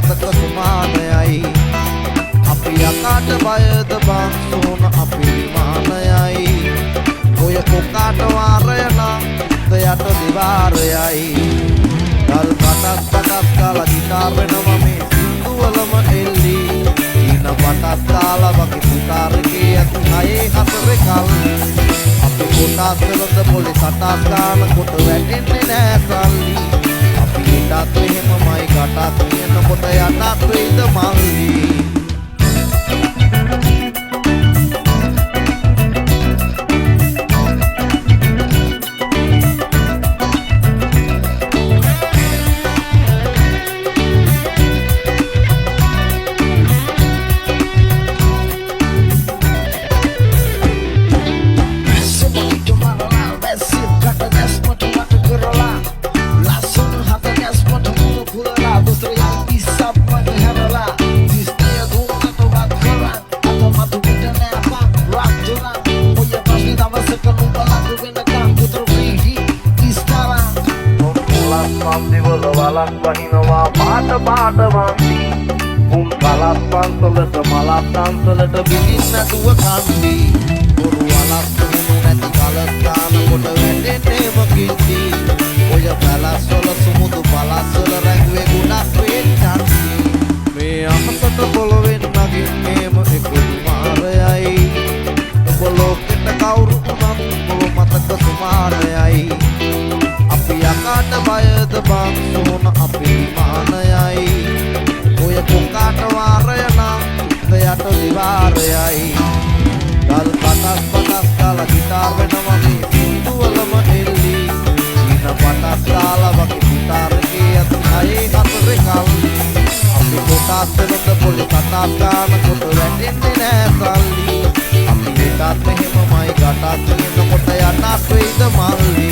මතක සුමානයයි අපි යකාට බයද බං සෝන අපි විමානයයි ඔය කොකාට වාරය නම් දෙයට දිවාරයයි ගල් පටක් කාලා ගිටාර් වෙනවා මේ සින්දුවලම එල්ලි ඊන පටක් කාලා වගේ පුතාරකේ ඇති හයේ හතරේ කල්ලි අපි කොටස් වලද පොලි සටස් ගාන කොට වැටෙන්නේ නෑ සල්ලි අපි හිටත් එහෙමමයි ගටත් කියනකොට යටත් වෙයිද මල්ලි Balak wahinawa paata wanti un balak pansalata malak tansalata බිලින් නැතුව කන්දි බොරු වලක් තුනු නැති කලස්ථාන කොට වැටෙන්නේම කින්දි ඔය පැලස් වල සුමුදු පලස් වල රැඟුවේ ගුණක් වේ චන්දි මේ අහසට පොළවෙන් නගින්නේම එකදු මාරයයි ඔබ ලෝකෙට කවුරු වුණත් ඔබ මතක සුමානයයි අපි යකාට බයද බං සෝන අපි විමානයයි ඔය කොකාට වාරය නම් දෙයට දිවාරයයි ගල් පටක් කාලා ගිටාර් වෙනවා මේ සින්දුවලම එල්ලි ඊන පටක් කාලා වගේ පුතාරකේ ඇති හයේ හතරේ කල්ලි අපි කොටස් වලද පොලි සටස් ගාන කොට වැටෙන්නේ නෑ සල්ලි අපි හිටත් එහෙමමයි ගටත් කියනකොට යටත් වෙයිද මල්ලි